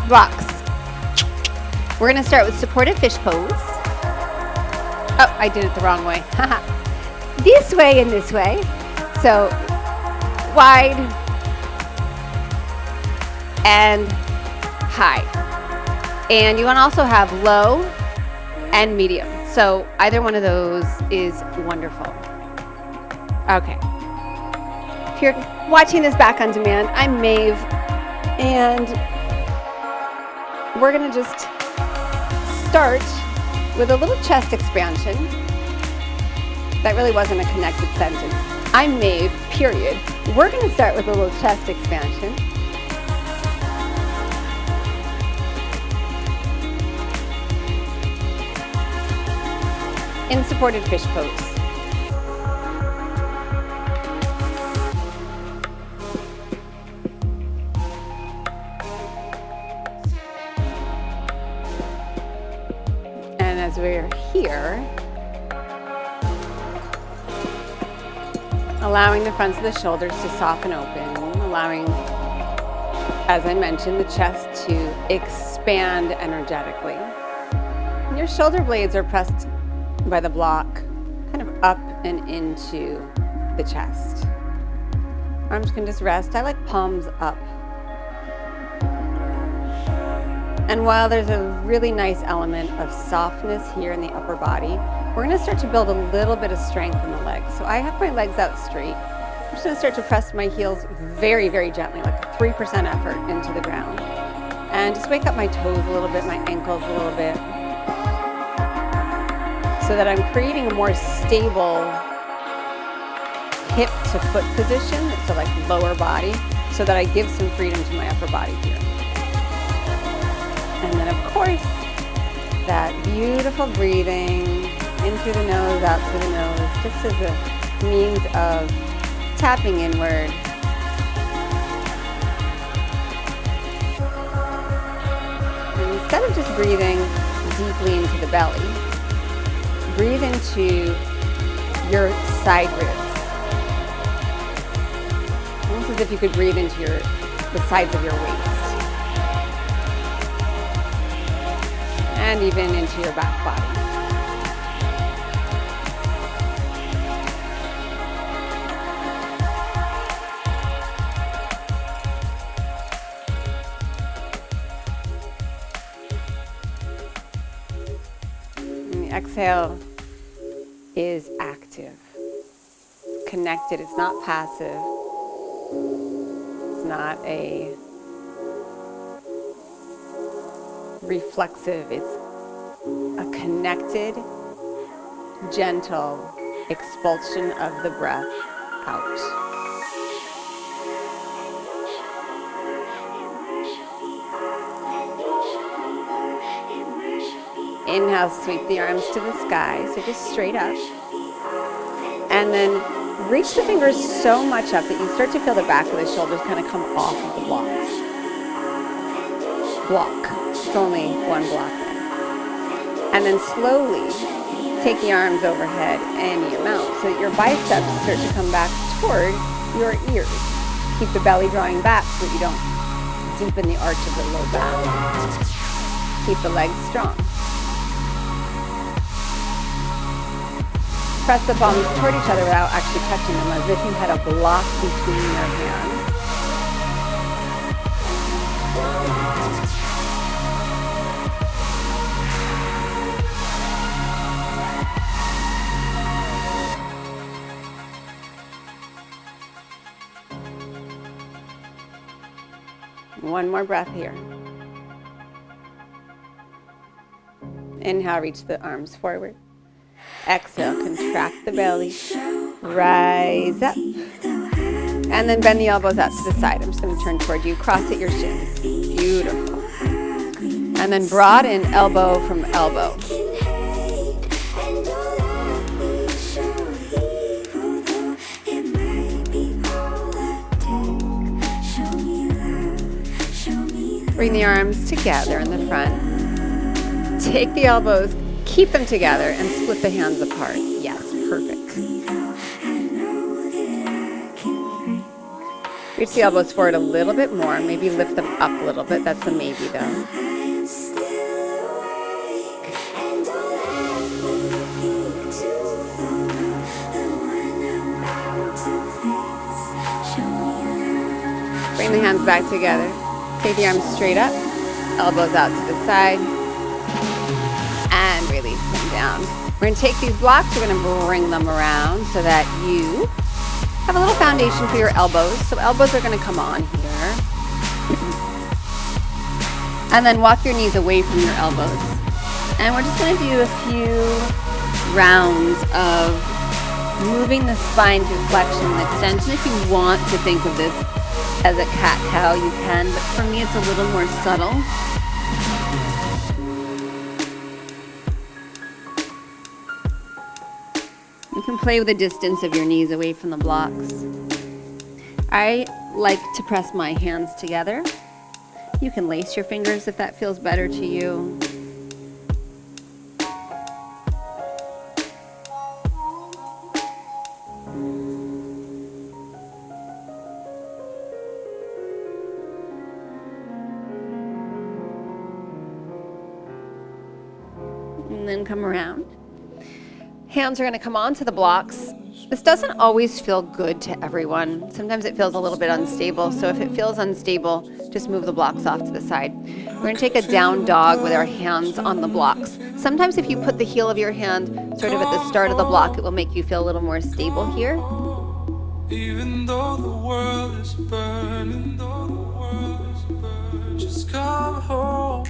Blocks. We're going to start with supported fish pose. Oh, I did it the wrong way. This way and this way. So wide and high. And you want to also have low and medium. So either one of those is wonderful. Okay. If you're watching this back on demand, I'm Maeve, and we're going to just start with a little chest expansion. That really wasn't a connected sentence. I'm Maeve, period. We're going to start with a little chest expansion. In supported fish pose. And as we're here, allowing the fronts of the shoulders to soften open, allowing, as I mentioned, the chest to expand energetically. And your shoulder blades are pressed by the block, kind of up and into the chest. Arms can just rest. I like palms up. And while there's a really nice element of softness here in the upper body, we're going to start to build a little bit of strength in the legs. So I have my legs out straight. I'm just going to start to press my heels very, very gently, like a 3% effort into the ground. And just wake up my toes a little bit, my ankles a little bit, so that I'm creating a more stable hip to foot position, so like lower body, so that I give some freedom to my upper body here. And then of course, that beautiful breathing in through the nose, out through the nose, just as a means of tapping inward. And instead of just breathing deeply into the belly, breathe into your side ribs. Almost as if you could breathe into the sides of your waist. And even into your back body. And the exhale is active, connected. It's not passive. It's not a reflexive. It's a connected, gentle expulsion of the breath out. Inhale, sweep the arms to the sky, so just straight up. And then reach the fingers so much up that you start to feel the back of the shoulders kind of come off of the blocks. Block. It's only one block there. And then slowly take the arms overhead and your mouth so that your biceps start to come back toward your ears. Keep the belly drawing back so that you don't deepen the arch of the low back. Keep the legs strong. Press the palms toward each other without actually touching them, as if you had a block between your hands. One more breath here. Inhale, reach the arms forward. Exhale, contract the belly. Rise up. And then bend the elbows out to the side. I'm just going to turn toward you. Cross at your shins. Beautiful. And then broaden elbow from elbow. Bring the arms together in the front. Take the elbows, keep them together, and split the hands apart. Yes, perfect. Reach the elbows forward a little bit more. Maybe lift them up a little bit. That's a maybe though. Bring the hands back together. Take the arms straight up. Elbows out to the side. And release them down. We're going to take these blocks. We're going to bring them around so that you have a little foundation for your elbows. So elbows are going to come on here. And then walk your knees away from your elbows. And we're just going to do a few rounds of moving the spine through flexion and extension. If you want to think of this as a cat-cow, you can. But for me, it's a little more subtle. You can play with the distance of your knees away from the blocks. I like to press my hands together. You can lace your fingers if that feels better to you. And then come around. Hands are going to come onto the blocks. This doesn't always feel good to everyone. Sometimes it feels a little bit unstable. So if it feels unstable, just move the blocks off to the side. We're going to take a down dog with our hands on the blocks. Sometimes if you put the heel of your hand sort of at the start of the block, it will make you feel a little more stable here. Even though the world is burning, just come home.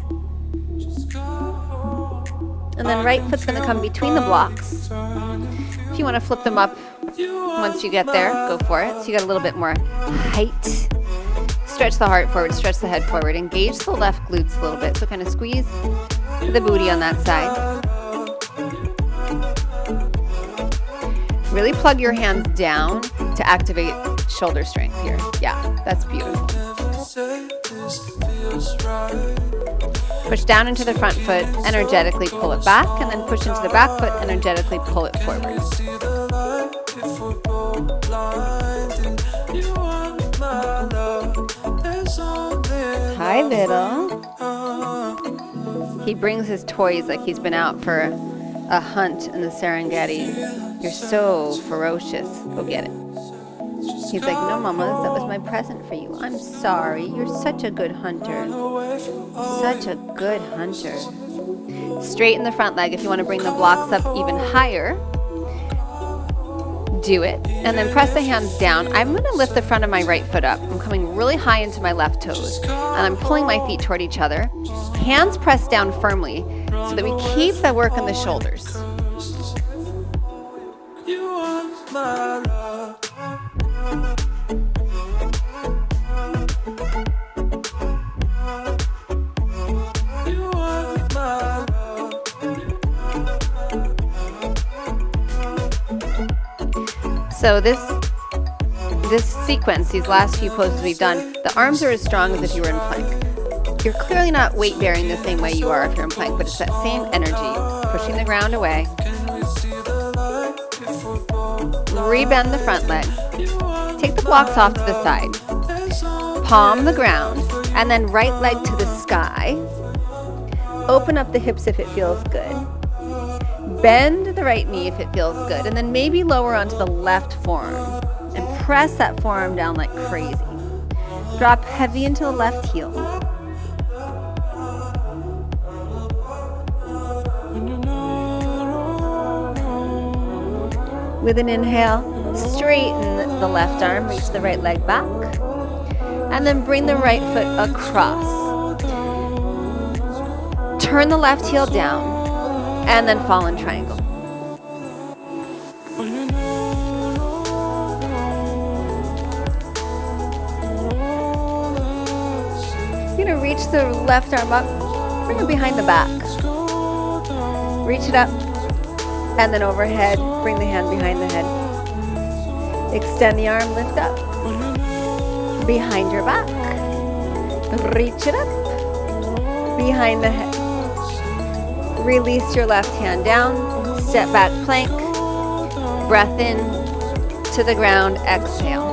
And then right foot's going to come between the blocks. If you want to flip them up once you get there, go for it. So you got a little bit more height. Stretch the heart forward, stretch the head forward. Engage the left glutes a little bit. So kind of squeeze the booty on that side. Really plug your hands down to activate shoulder strength here. Yeah, that's beautiful. Push down into the front foot, energetically pull it back, and then push into the back foot, energetically pull it forward. Hi, little. He brings his toys like he's been out for a hunt in the Serengeti. You're so ferocious. Go get it. He's like, no, Mama, that was my present for you. I'm sorry. You're such a good hunter. Such a good hunter. Straighten the front leg. If you want to bring the blocks up even higher, do it. And then press the hands down. I'm going to lift the front of my right foot up. I'm coming really high into my left toes. And I'm pulling my feet toward each other. Hands pressed down firmly so that we keep the work in the shoulders. You are my love. So this sequence, these last few poses we've done, the arms are as strong as if you were in plank. You're clearly not weight bearing the same way you are if you're in plank, but it's that same energy, pushing the ground away. Rebend the front leg. Take the blocks off to the side. Palm the ground, and then right leg to the sky. Open up the hips if it feels good. Bend the right knee if it feels good, and then maybe lower onto the left forearm and press that forearm down like crazy. Drop heavy into the left heel. With an inhale, straighten the left arm, reach the right leg back, and then bring the right foot across. Turn the left heel down. And then fall in triangle. You're going to reach the left arm up, bring it behind the back. Reach it up, and then overhead, bring the hand behind the head. Extend the arm, lift up. Behind your back. Reach it up, behind the head. Release your left hand down, step back plank, breath in to the ground, exhale.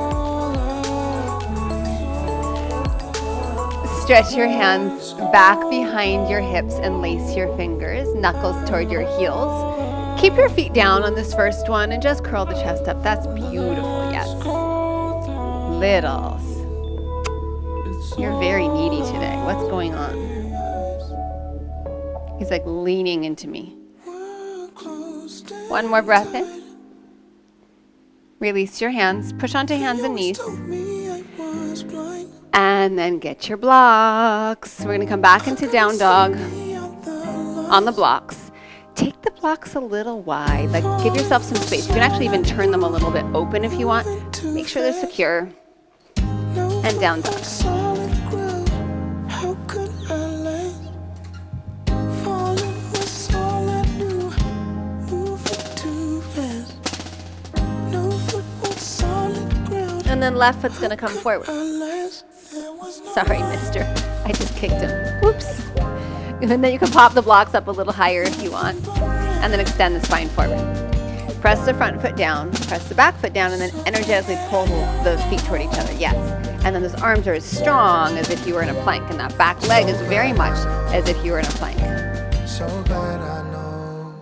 Stretch your hands back behind your hips and lace your fingers, knuckles toward your heels. Keep your feet down on this first one and just curl the chest up. That's beautiful, yes. Littles. You're very needy today. What's going on? He's like leaning into me. One more breath in. Release your hands. Push onto hands and knees. And then get your blocks. We're going to come back into down dog on the blocks. Take the blocks a little wide. Like, give yourself some space. You can actually even turn them a little bit open if you want. Make sure they're secure. And down dog. And then left foot's gonna come forward. Sorry, mister. I just kicked him. Whoops. And then you can pop the blocks up a little higher if you want. And then extend the spine forward. Press the front foot down, press the back foot down, and then energetically pull the feet toward each other. Yes. And then those arms are as strong as if you were in a plank. And that back leg is very much as if you were in a plank. So glad I know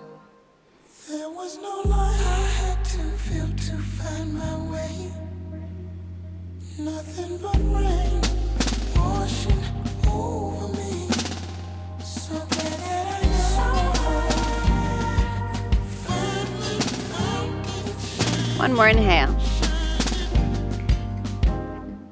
there was no lie I had to feel to find my way. Nothing but rain washing over me. So glad that I know. One more inhale.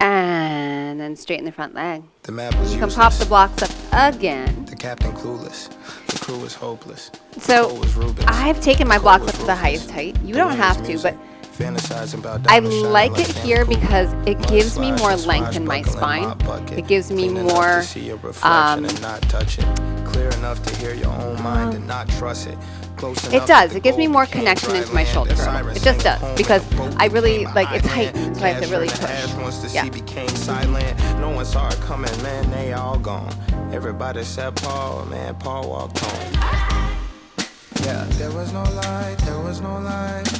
And then straighten the front leg. The map was You can pop the blocks up again. The captain clueless. The crew was hopeless. So I've taken my blocks up to the highest height. You don't have to, but I like it here because it gives me more length in my spine. It gives me more clear enough to hear your own mind and not trust it. It does. It gives me more connection into my shoulder girdle. It just does, because I really, like, it's heightened, so I have to really push. Yeah. No one saw it coming, man, they all gone. Everybody said Paul, man, Paul walked home. Yeah, there was no light, there was no light.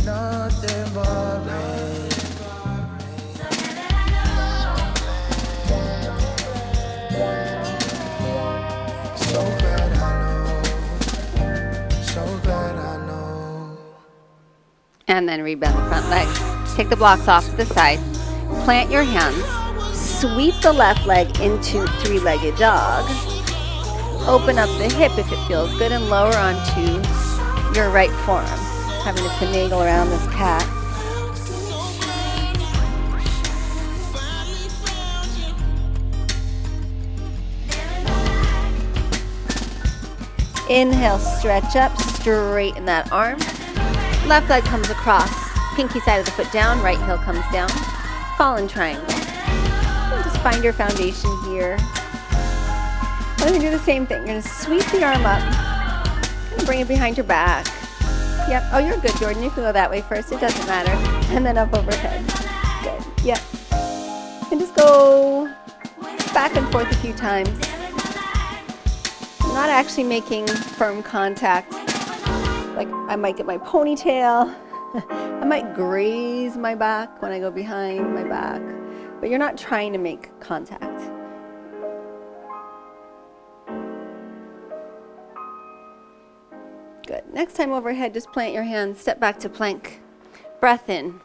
Nothing but rain. So glad I know. So glad I know. And then rebend the front leg. Take the blocks off to the side. Plant your hands. Sweep the left leg into three-legged dog. Open up the hip if it feels good and lower onto your right forearm. Having to finagle around this cat. Inhale, stretch up, straighten that arm. Left leg comes across, pinky side of the foot down, right heel comes down. Fallen triangle. And just find your foundation here. We're going to do the same thing. You're going to sweep the arm up and bring it behind your back. Yep. Oh, you're good, Jordan. You can go that way first. It doesn't matter. And then up overhead. Good. Yep. And just go back and forth a few times. I'm not actually making firm contact. Like, I might get my ponytail. I might graze my back when I go behind my back. But you're not trying to make contact. Good. Next time overhead, just plant your hands, step back to plank. Breath in,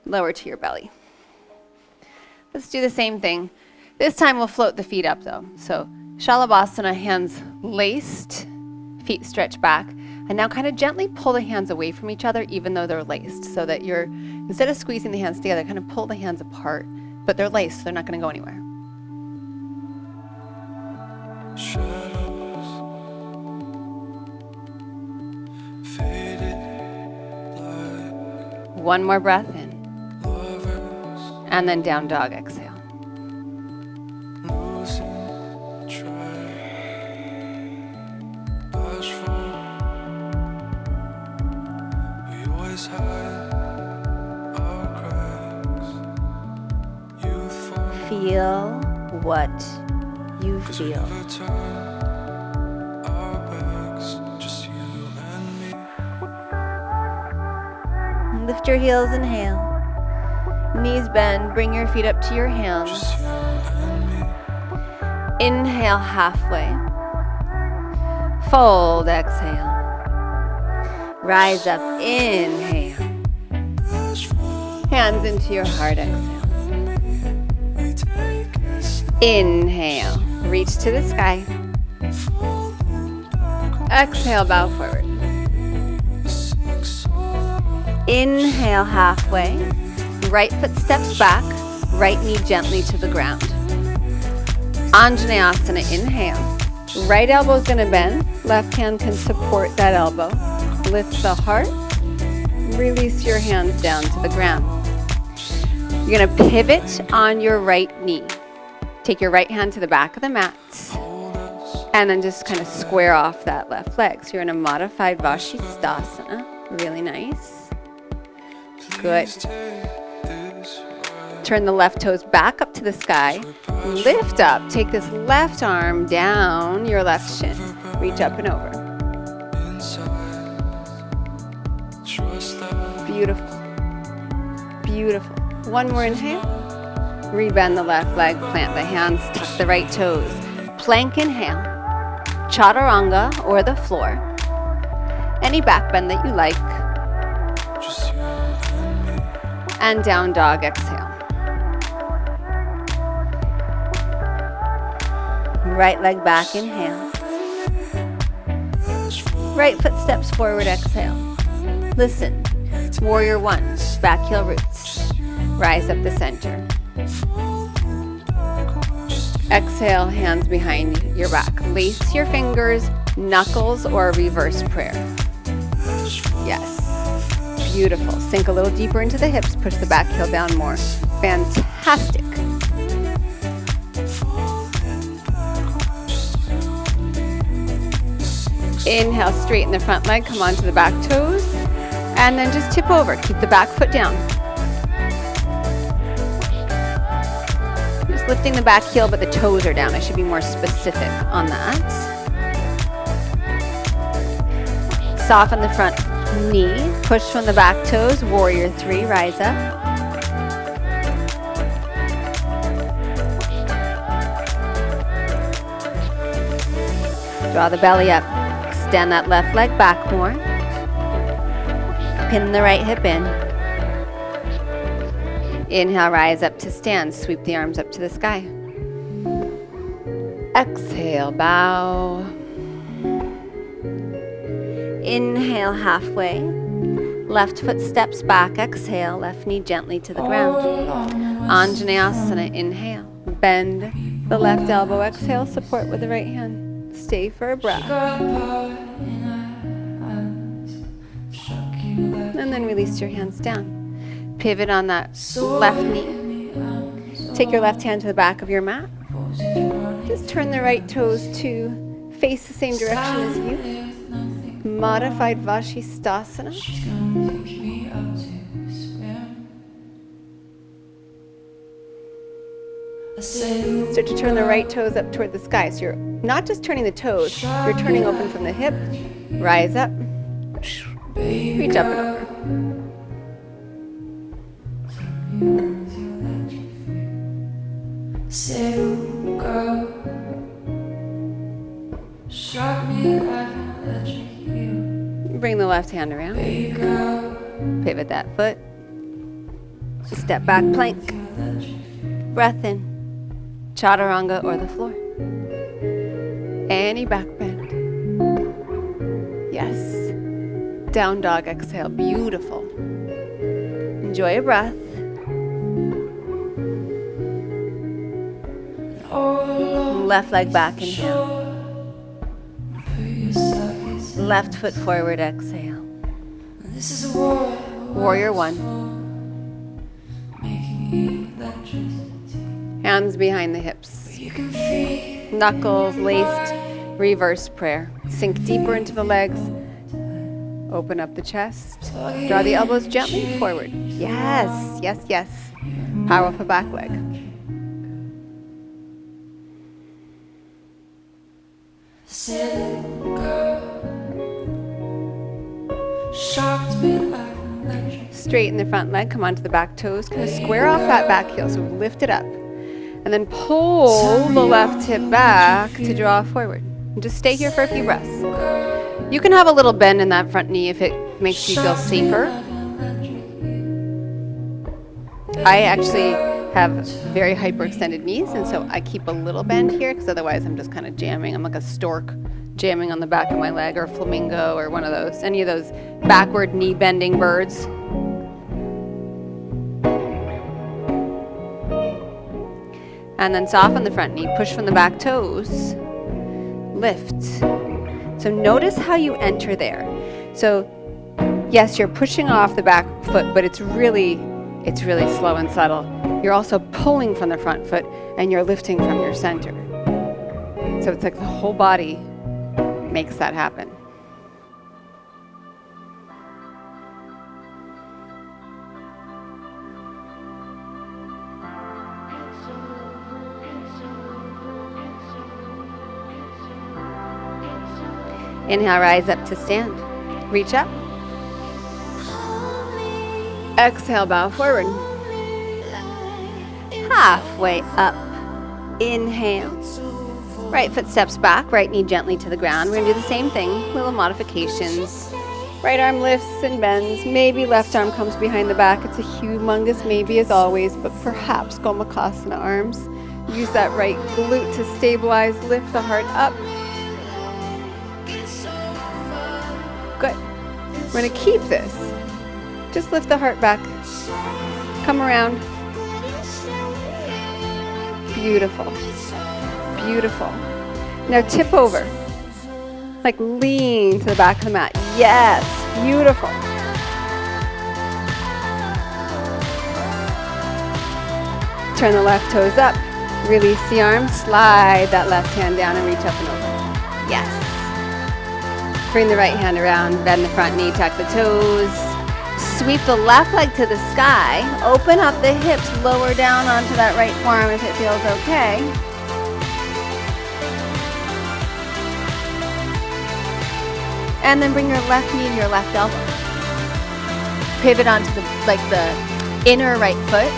lower to your belly. Let's do the same thing. This time we'll float the feet up though. So Shalabhasana, hands laced, feet stretched back. And now kind of gently pull the hands away from each other even though they're laced, so that you're, instead of squeezing the hands together, kind of pull the hands apart. But they're laced, so they're not going to go anywhere. One more breath in. And then down dog, exhale. Feel what you feel. Lift your heels, inhale. Knees bend, bring your feet up to your hands. Inhale halfway. Fold, exhale. Rise up, inhale. Hands into your heart, exhale. Inhale, reach to the sky. Exhale, bow forward. Inhale halfway. Right foot steps back, right knee gently to the ground. Anjaneyasana, inhale. Right elbow is going to bend. Left hand can support that elbow. Lift the heart. Release your hands down to the ground. You're going to pivot on your right knee. Take your right hand to the back of the mat. And then just kind of square off that left leg. So you're in a modified Vashisthasana. Really nice. Good. Turn the left toes back up to the sky. Lift up. Take this left arm down your left shin. Reach up and over. Beautiful. Beautiful. One more inhale. Rebend the left leg. Plant the hands. Tuck the right toes. Plank inhale. Chaturanga or the floor. Any back bend that you like. And down dog, exhale. Right leg back, inhale. Right foot steps forward, exhale. Listen, warrior one, back heel roots. Rise up the center. Exhale, hands behind your back. Lace your fingers, knuckles, or reverse prayer. Yes. Beautiful. Sink a little deeper into the hips. Push the back heel down more. Fantastic. Inhale, straighten the front leg. Come onto the back toes. And then just tip over. Keep the back foot down. Just lifting the back heel, but the toes are down. I should be more specific on that. Soften the front knee, push from the back toes, warrior three, rise up. Draw the belly up, extend that left leg back more. Pin the right hip in. Inhale, rise up to stand, sweep the arms up to the sky. Exhale, bow. Inhale halfway. Left foot steps back. Exhale. Left knee gently to the ground. Anjaneyasana. Inhale. Bend the left elbow. Exhale. Support with the right hand. Stay for a breath. And then release your hands down. Pivot on that left knee. Take your left hand to the back of your mat. Just turn the right toes to face the same direction as you. Modified Vashisthasana. Start to turn the right toes up toward the sky. So you're not just turning the toes, you're turning open from the hip. Rise up. Reach up and over. Bring the left hand around. Pivot that foot. Step back plank. Breath in. Chaturanga or the floor. Any back bend. Yes. Down dog, exhale. Beautiful. Enjoy a breath. Left leg back, inhale. Left foot forward, exhale. Warrior one. Hands behind the hips. Knuckles laced, reverse prayer. Sink deeper into the legs. Open up the chest. Draw the elbows gently forward. Yes, yes, yes. Powerful back leg. straighten the front leg, come onto the back toes, kind of square off that back heel, so lift it up. And then pull the left hip back to draw forward. And just stay here for a few breaths. You can have a little bend in that front knee if it makes you feel safer. I actually have very hyperextended knees, and so I keep a little bend here because otherwise I'm just kind of jamming. I'm like a stork jamming on the back of my leg, or a flamingo, or one of those, any of those backward knee bending birds. And then soften the front knee, push from the back toes, lift. So notice how you enter there. So yes, you're pushing off the back foot, but it's really slow and subtle. You're also pulling from the front foot, and you're lifting from your center. So it's like the whole body makes that happen. Inhale, rise up to stand. Reach up. Exhale, bow forward. Halfway up. Inhale. Right foot steps back, right knee gently to the ground. We're going to do the same thing, little modifications. Right arm lifts and bends. Maybe left arm comes behind the back. It's a humongous maybe as always, but perhaps Gomukhasana arms. Use that right glute to stabilize, lift the heart up. Good. We're going to keep this. Just lift the heart back. Come around. Beautiful. Beautiful. Now tip over. Like lean to the back of the mat. Yes. Beautiful. Turn the left toes up. Release the arms. Slide that left hand down and reach up and over. Yes. Bring the right hand around. Bend the front knee. Tuck the toes. Sweep the left leg to the sky. Open up the hips. Lower down onto that right forearm if it feels okay. And then bring your left knee to your left elbow. Pivot onto the inner right foot,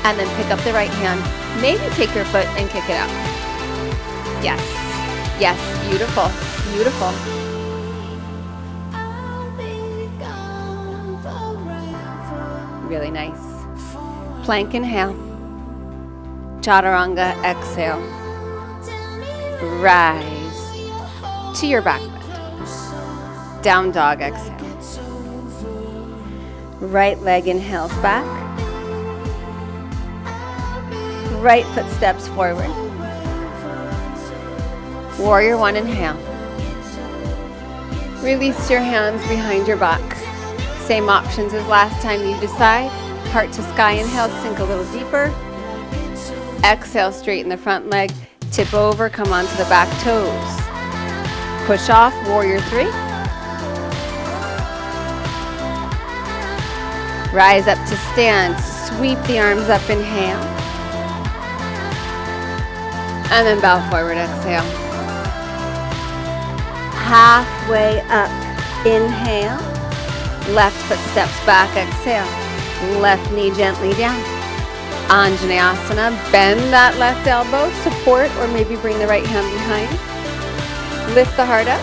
and then pick up the right hand. Maybe take your foot and kick it out. Yes. Yes. Beautiful. Beautiful. Really nice. Plank inhale. Chaturanga exhale. Rise to your back bend. Down dog exhale. Right leg inhales back. Right foot steps forward. Warrior one, inhale. Release your hands behind your back. Same options as last time you decide. Heart to sky inhale, sink a little deeper. Exhale, straighten the front leg. Tip over, come onto the back toes. Push off, warrior three. Rise up to stand. Sweep the arms up, inhale. And then bow forward, exhale. Halfway up, inhale. Left foot steps back, exhale. Left knee gently down. Anjaneyasana, bend that left elbow, support, or maybe bring the right hand behind. Lift the heart up.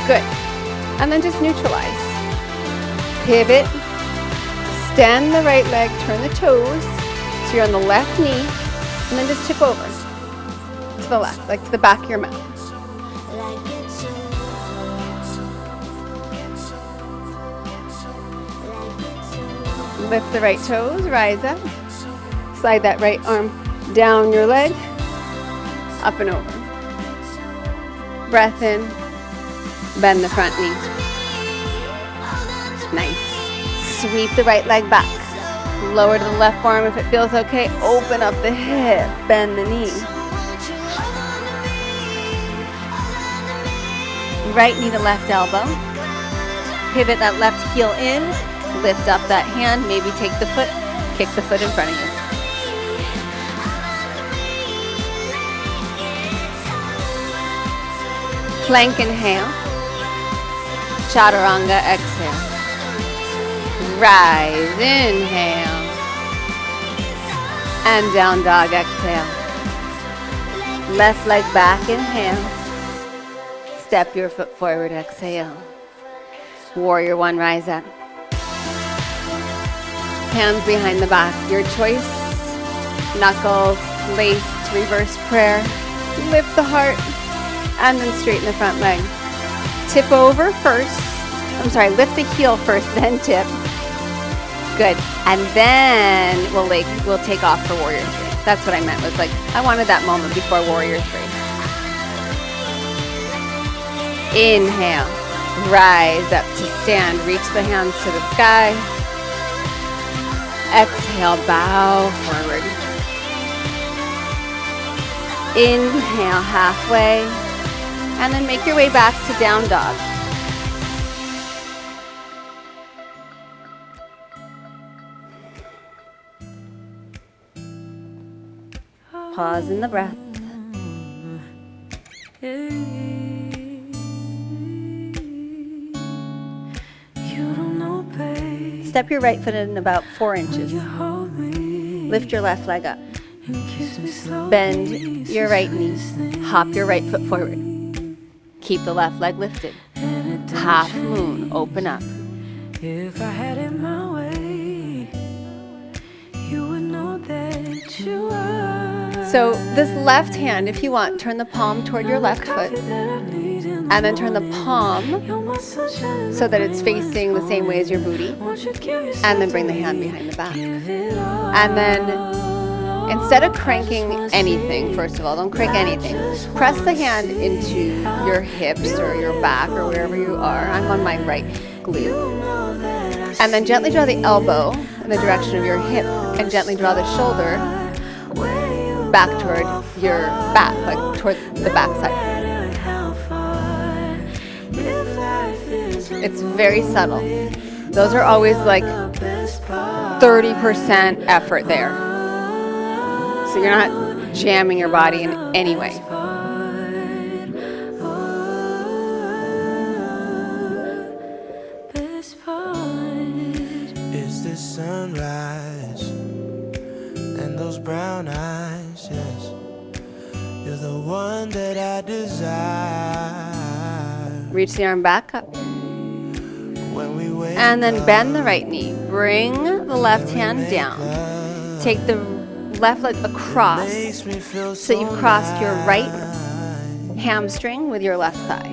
Good. And then just neutralize. Pivot. Extend the right leg, turn the toes. So you're on the left knee, and then just tip over to the left, like to the back of your mat. Lift the right toes, rise up. Slide that right arm down your leg, up and over. Breath in, bend the front knee. Nice. Sweep the right leg back. Lower to the left forearm if it feels okay. Open up the hip, bend the knee. Right knee to left elbow. Pivot that left heel in. Lift up that hand, maybe take the foot, kick the foot in front of you. Plank inhale. Chaturanga exhale. rise, inhale. And down dog, exhale. Left leg back, inhale. Step your foot forward, exhale. Warrior one, rise up. Hands behind the back, your choice. Knuckles, laced, reverse prayer. Lift the heart, and then straighten the front leg. Tip over first. Lift the heel first, then tip. Good. And then we'll take off for Warrior 3. That's what I meant, was like, I wanted that moment before Warrior 3. Inhale, rise up to stand, reach the hands to the sky. Exhale, bow forward. Inhale, halfway, and then make your way back to down dog. Pause in the breath. Step your right foot in about 4 inches. Lift your left leg up. Bend your right knee. Hop your right foot forward. Keep the left leg lifted. Half moon, open up. If I had it my way, you would know that you are. So this left hand, if you want, turn the palm toward your left foot. And then turn the palm so that it's facing the same way as your booty. And then bring the hand behind the back. And then instead of cranking anything, first of all, don't crank anything. Press the hand into your hips or your back or wherever you are. I'm on my right glute. And then gently draw the elbow in the direction of your hip and gently draw the shoulder back toward your back, like toward the back side. It's very subtle. Those are always like 30% effort there. So you're not jamming your body in any way. Is this sunrise and those brown eyes? Yes, you're the one that I desire. Reach the arm back up. And then bend the right knee. Bring the left hand down. Take the left leg across so you've crossed your right hamstring with your left thigh.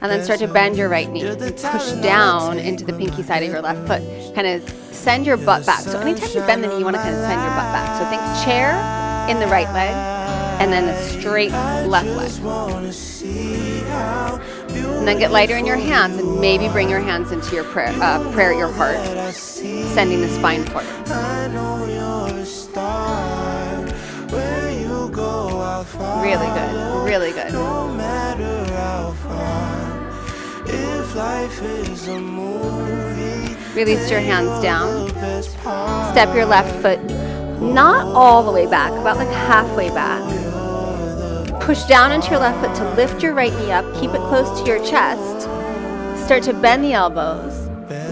And then start to bend your right knee. And push down into the pinky side of your left foot. Kind of send your butt back. So anytime you bend the knee, you want to kind of send your butt back. So think chair in the right leg and then a straight left leg. And then get lighter in your hands and maybe bring your hands into your prayer your heart, sending the spine forward. Really good, really good. Release your hands down. Step your left foot not all the way back, about like halfway back. Push down into your left foot to lift your right knee up. Keep it close to your chest. Start to bend the elbows.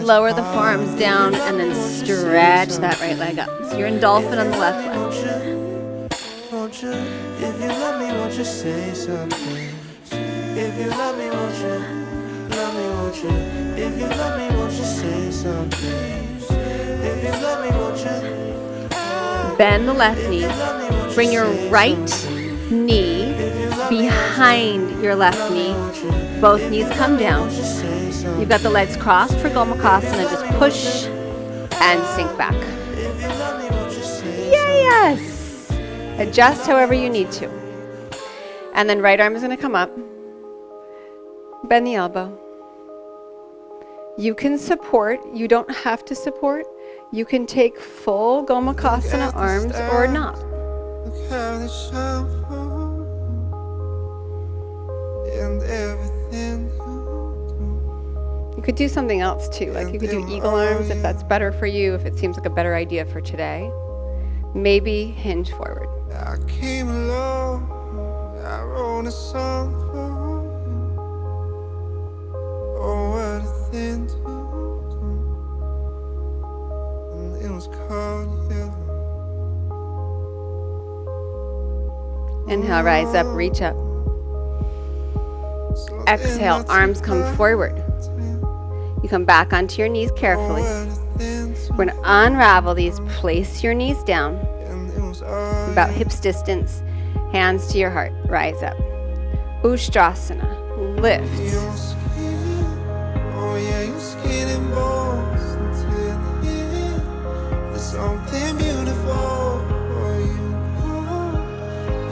Lower the forearms down and then stretch that right leg up. So you're in dolphin on the left leg. If you love me, won't you say something? If you love me, won't you? Love me, won't you? If you love me, won't you say something? If you love me, won't you? Bend the left knee. Bring your right knee behind your left knee. Both knees come down. You've got the legs crossed for Gomakasana. Just push and sink back. Yes! Adjust however you need to. And then right arm is going to come up. Bend the elbow. You can support. You don't have to support. You can take full Gomakasana arms or not. Look how the sun falls and everything you could do something else too. Like you could do eagle arms if that's better for you, if it seems like a better idea for today. Maybe hinge forward. I came along, I wrote a song for you. Oh, what a thing to was called yellow. Inhale, rise up, reach up. Exhale, arms come forward. You come back onto your knees carefully. We're going to unravel these. Place your knees down, about hips distance, hands to your heart. Rise up. Ustrasana. Lift. Oh yeah, your skin and bones until the end. There's something beautiful. Oh,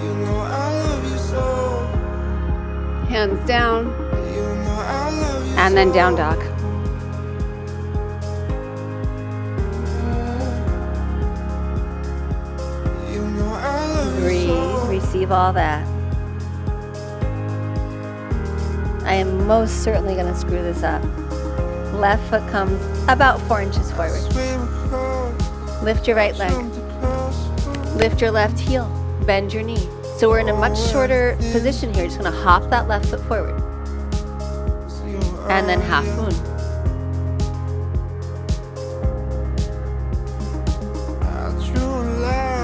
you know I love you so. Hands down. You know I love you And then down dog. You know I love Breathe. you so. Receive all that. I am most certainly going to screw this up. Left foot comes about 4 inches forward. Swim across, Lift your right leg. jump across. Lift your left heel. Bend your knee. So we're in a much shorter position here. Just going to hop that left foot forward. And then half moon.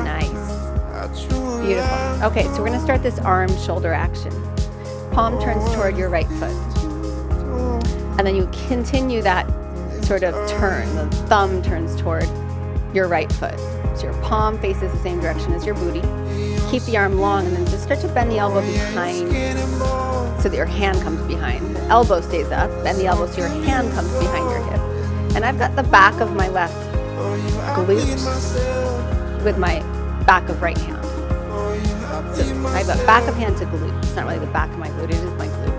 Nice. Beautiful. Okay, so we're going to start this arm shoulder action. Palm turns toward your right foot. And then you continue that sort of turn. The thumb turns toward your right foot. So your palm faces the same direction as your booty. Keep the arm long and then just start to bend the elbow behind so that your hand comes behind. The elbow stays up. Bend the elbow so your hand comes behind your hip. And I've got the back of my left glute with my back of right hand. So I've got back of hand to glute. It's not really the back of my glute, it is my glute.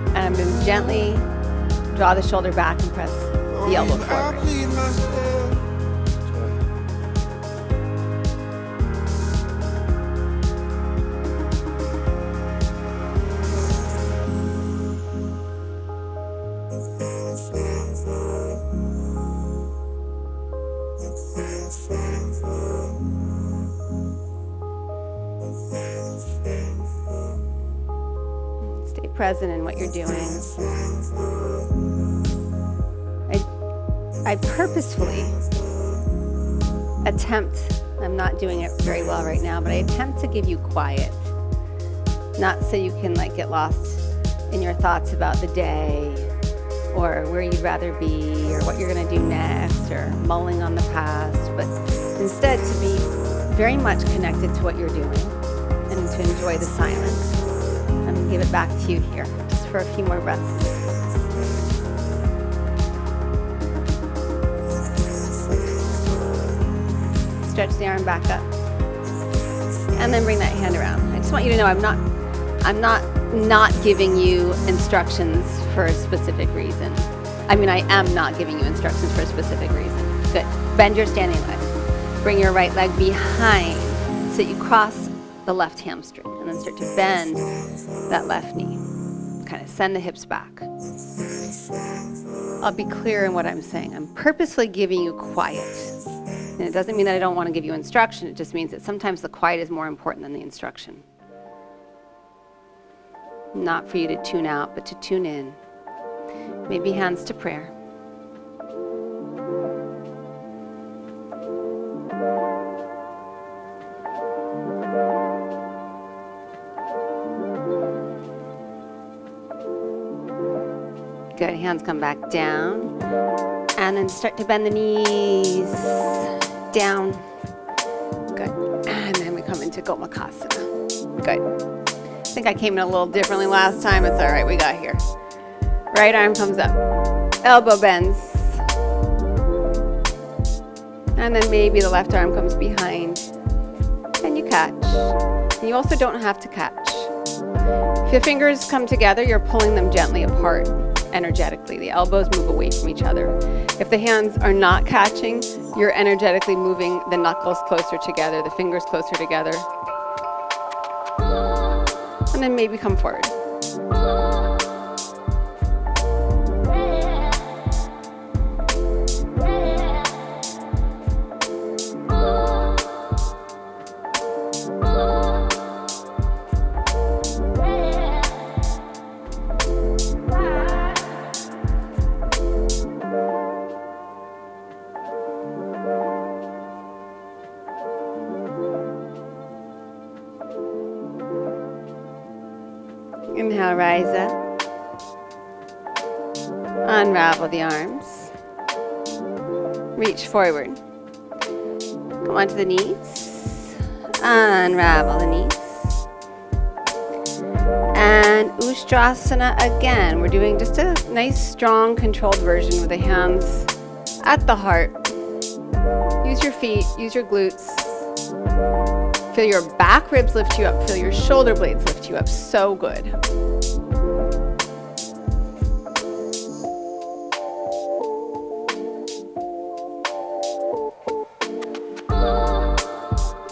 And I'm going to gently draw the shoulder back and press the elbow forward. Stay present in what you're doing. I purposefully attempt, I'm not doing it very well right now, but I attempt to give you quiet. Not so you can like get lost in your thoughts about the day or where you'd rather be or what you're going to do next or mulling on the past, but instead to be very much connected to what you're doing and to enjoy the silence. I'm going to give it back to you here just for a few more breaths. Stretch the arm back up and then bring that hand around. I just want you to know I'm not giving you instructions for a specific reason. I mean, I am not giving you instructions for a specific reason. Good. Bend your standing leg. Bring your right leg behind so that you cross the left hamstring and then start to bend that left knee. Kind of send the hips back. I'll be clear in what I'm saying. I'm purposely giving you quiet. And it doesn't mean that I don't want to give you instruction. It just means that sometimes the quiet is more important than the instruction. Not for you to tune out, but to tune in. Maybe hands to prayer. Good, hands come back down. And then start to bend the knees down. Good. And then we come into Gomakasana. Good. I think I came in a little differently last time. It's all right, we got here. Right arm comes up. Elbow bends. And then maybe the left arm comes behind. And you catch. And you also don't have to catch. If your fingers come together, you're pulling them gently apart energetically. The elbows move away from each other. If the hands are not catching, you're energetically moving the knuckles closer together, the fingers closer together. And then maybe come forward. Inhale, rise up. Unravel the arms. Reach forward. Come onto the knees. Unravel the knees. And Ustrasana again. We're doing just a nice, strong, controlled version with the hands at the heart. Use your feet, use your glutes. Feel your back ribs lift you up. Feel your shoulder blades lift you up. So good.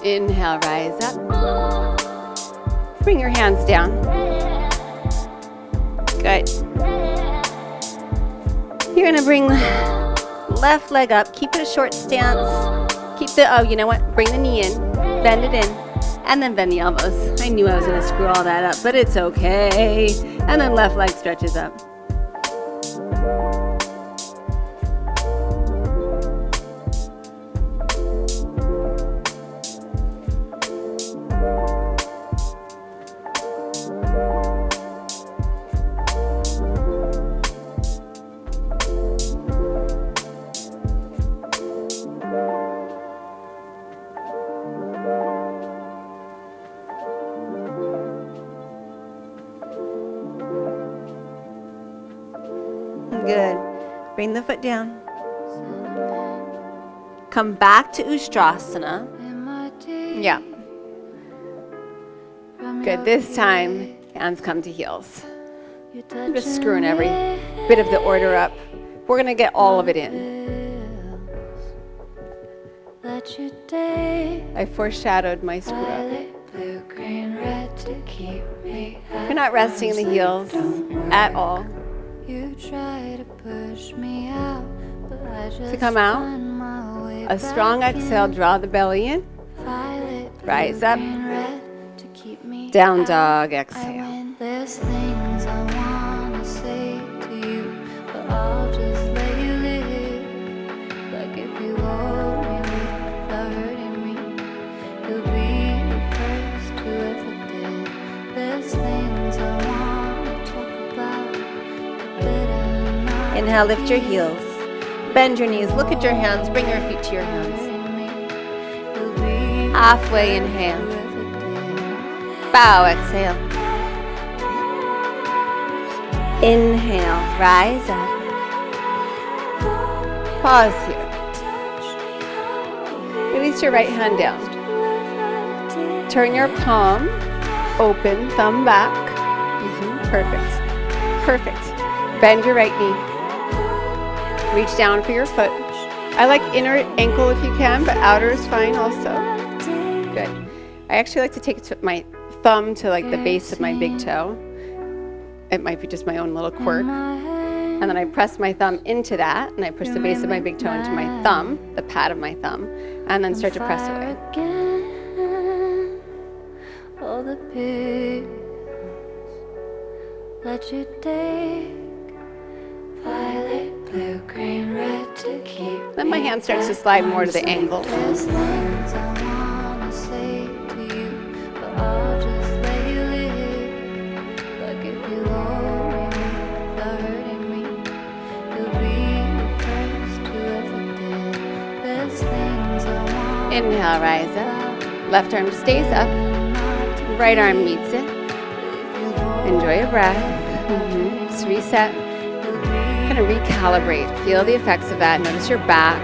Inhale, rise up. Bring your hands down. Good. You're gonna bring left leg up. Keep it a short stance. Keep the, oh, you know what? Bring the knee in, bend it in, and then bend the elbows. I knew I was gonna screw all that up, but it's okay. And then left leg stretches up. Good. Bring the foot down. Come back to Ustrasana. Yeah. Good. This time, hands come to heels. I'm just screwing every bit of the order up. We're going to get all of it in. I foreshadowed my screw up. We're not resting in the heels at all. You try to push me out, but I just to come out, a strong exhale, draw the belly in, rise up, down dog, exhale. There's things I wanna say to you, but I'll just let you live. Like if you hold me without hurting me, you'll be the first to ever did. There's things I wanna talk about. Inhale, lift your heels. Bend your knees. Look at your hands. Bring your feet to your hands. Halfway inhale. Bow, exhale. Inhale, rise up. Pause here. Release your right hand down. Turn your palm open, thumb back. Perfect. Perfect. Bend your right knee. Reach down for your foot. I like inner ankle if you can, but outer is fine also. Good. I actually like to take my thumb to like the base of my big toe. It might be just my own little quirk. And then I press my thumb into that, and I push the base of my big toe into my thumb, the pad of my thumb, and then start to press away. All the pills let you take. Violet, blue, green, red to keep. Then my hand starts to slide more to the ankle. There's things I wanna say to you, but I'll just let you live. Like if you hold me without hurting me, you'll be the first who ever did. There's things I wanna. Inhale, rise up. Left arm stays up. Right arm meets it. Enjoy your breath. Just reset. Kind of recalibrate. Feel the effects of that. Notice your back.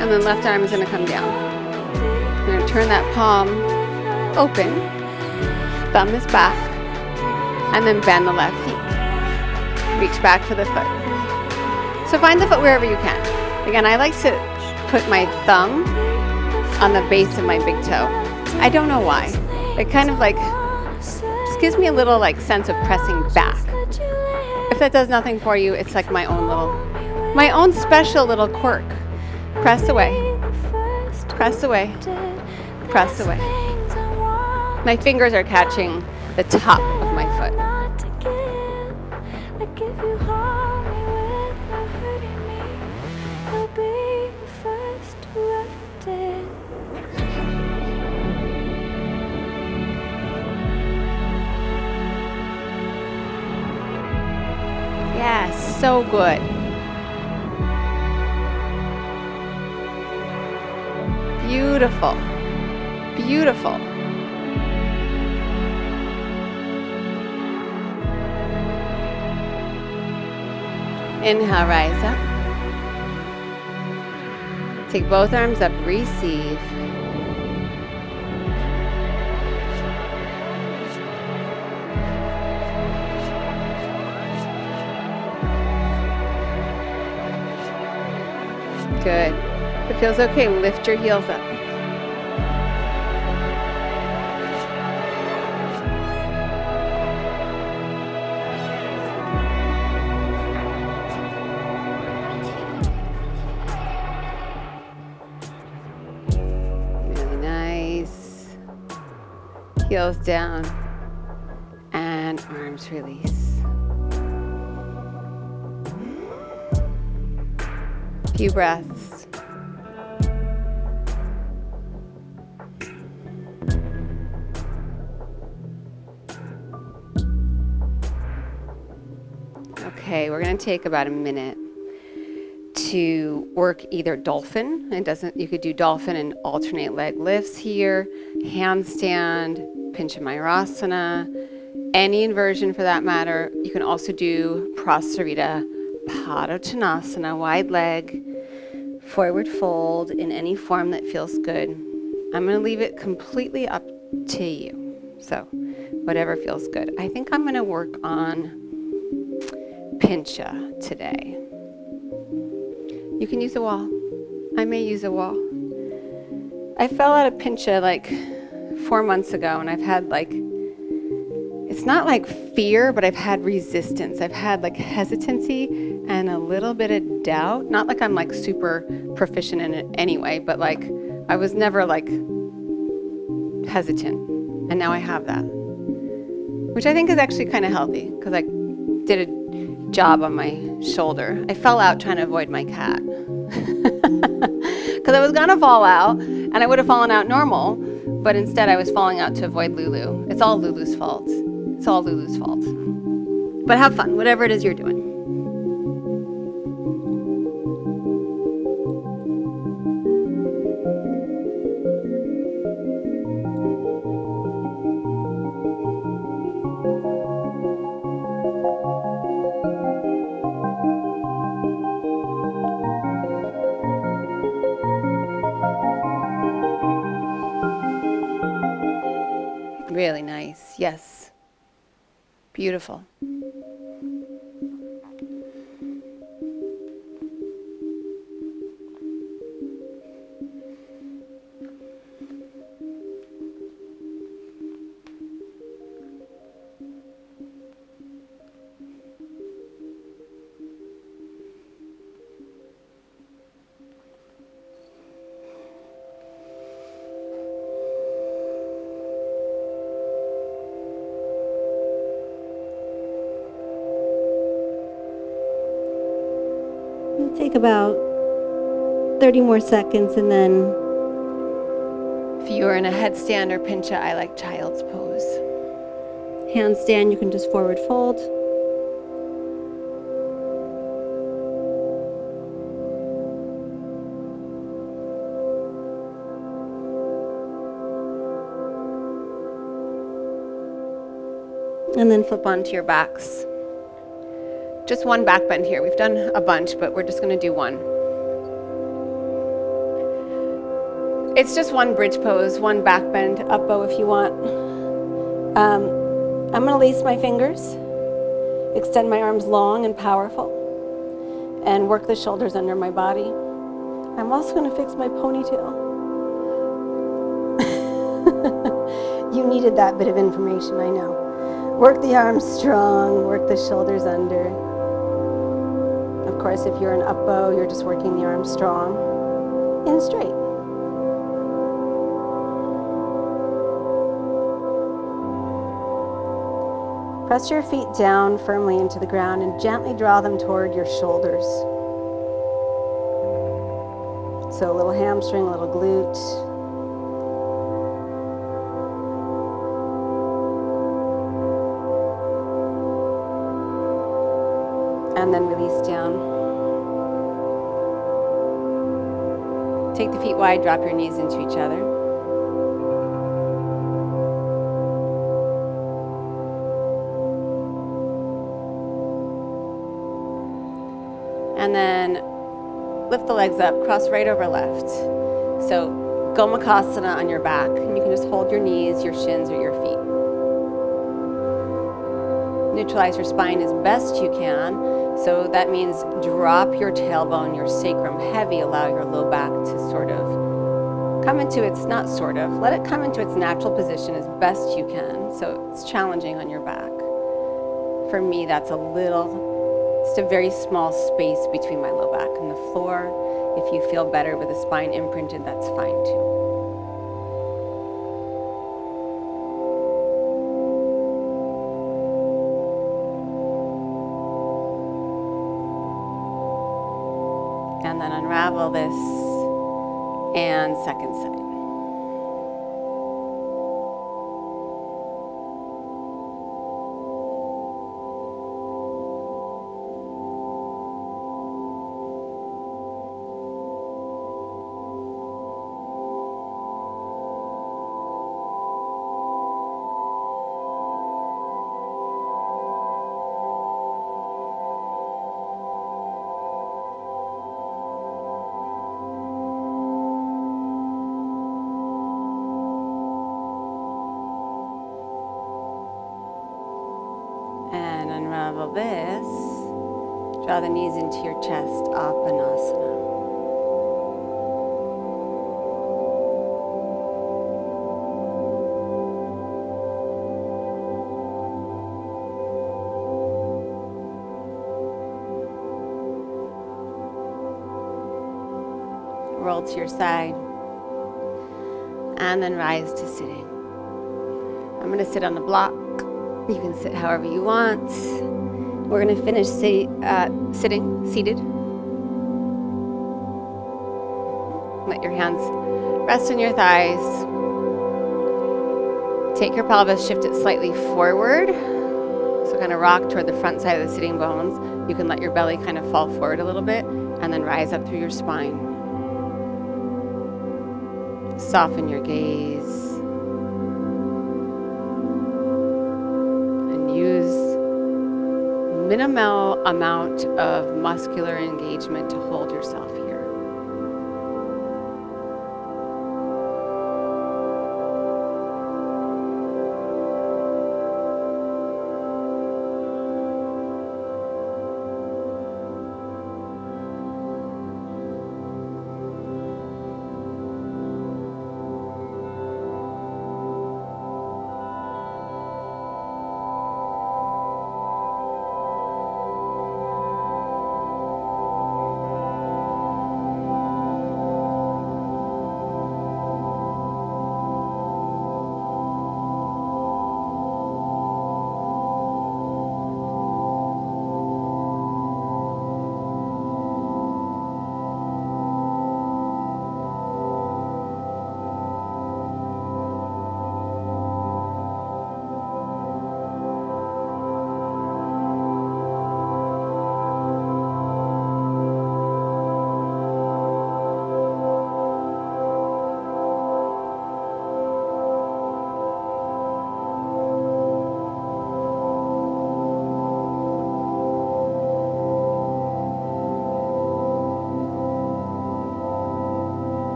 And then left arm is going to come down. I'm going to turn that palm open. Thumb is back. And then bend the left knee. Reach back for the foot. So find the foot wherever you can. Again, I like to put my thumb on the base of my big toe. I don't know why. It kind of like just gives me a little like sense of pressing back. If that does nothing for you, it's like my own special little quirk. Press away. Press away. Press away. My fingers are catching the top of my foot. Like if you hold me without hurting me, you'll be the first so good. Beautiful. Beautiful. Inhale, rise up. Take both arms up, receive. Good. If it feels okay, lift your heels up. Really nice. Heels down and arms release. Few breaths. Okay, we're going to take about a minute to work either dolphin. You could do dolphin and alternate leg lifts here, handstand, pincha mayurasana, any inversion for that matter. You can also do prasarita, padottanasana, wide leg, forward fold in any form that feels good. I'm going to leave it completely up to you. So whatever feels good. I think I'm going to work on pincha today. You can use a wall. I may use a wall. I fell out of pincha like 4 months ago, and I've had it's not like fear, but I've had resistance. I've had hesitancy and a little bit of doubt. Not like I'm super proficient in it anyway, but I was never hesitant. And now I have that, which I think is actually kind of healthy because I did a job on my shoulder. I fell out trying to avoid my cat because I was gonna fall out and I would have fallen out normal, but instead I was falling out to avoid Lulu. It's all Lulu's fault. It's all Lulu's fault. But have fun, whatever it is you're doing. Really nice. Yes. Beautiful. Take about 30 more seconds, and then if you're in a headstand or pincha, I like child's pose. Handstand, you can just forward fold. And then flip onto your backs. Just one back bend here. We've done a bunch, but we're just going to do one. It's just one bridge pose, one back bend, up bow if you want. I'm going to lace my fingers, extend my arms long and powerful, and work the shoulders under my body. I'm also going to fix my ponytail. You needed that bit of information, I know. Work the arms strong, work the shoulders under. Of course, if you're an up bow, you're just working the arms strong and straight. Press your feet down firmly into the ground and gently draw them toward your shoulders. So a little hamstring, a little glute. And then release down. Take the feet wide, drop your knees into each other. And then lift the legs up, cross right over left. So Gomukhasana on your back, and you can just hold your knees, your shins, or your feet. Neutralize your spine as best you can. So that means drop your tailbone, your sacrum heavy, allow your low back to sort of come into its, not sort of, let it come into its natural position as best you can. So it's challenging on your back. For me, that's a little, just a very small space between my low back and the floor. If you feel better with the spine imprinted, that's fine too. And then unravel this, and second side. Unravel this. Draw the knees into your chest, Apanasana. Roll to your side. And then rise to sitting. I'm going to sit on the block. You can sit however you want. We're going to finish sitting, seated. Let your hands rest on your thighs. Take your pelvis, shift it slightly forward. So kind of rock toward the front side of the sitting bones. You can let your belly kind of fall forward a little bit and then rise up through your spine. Soften your gaze. Minimal amount of muscular engagement to hold yourself here.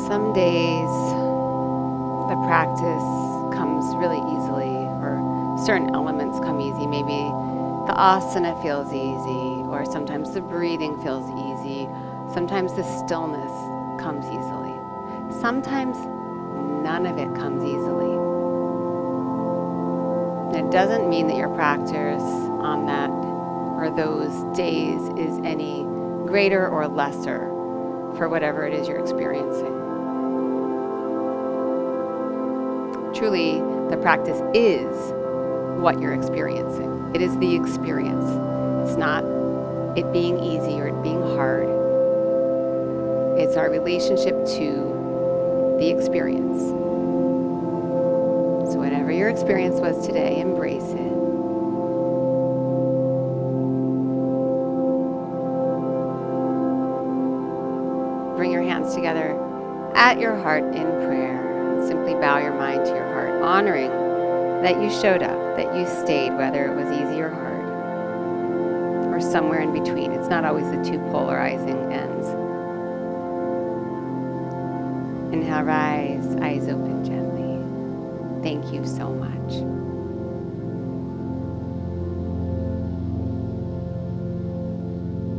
Some days the practice comes really easily, or certain elements come easy. Maybe the asana feels easy, or sometimes the breathing feels easy. Sometimes the stillness comes easily. Sometimes none of it comes easily. It doesn't mean that your practice on that or those days is any greater or lesser for whatever it is you're experiencing. Truly, the practice is what you're experiencing. It is the experience. It's not it being easy or it being hard. It's our relationship to the experience. So whatever your experience was today, embrace it. Bring your hands together at your heart in prayer. Simply bow your mind to your heart, honoring that you showed up, that you stayed, whether it was easy or hard, or somewhere in between. It's not always the two polarizing ends. Inhale, rise, eyes open gently. Thank you so much.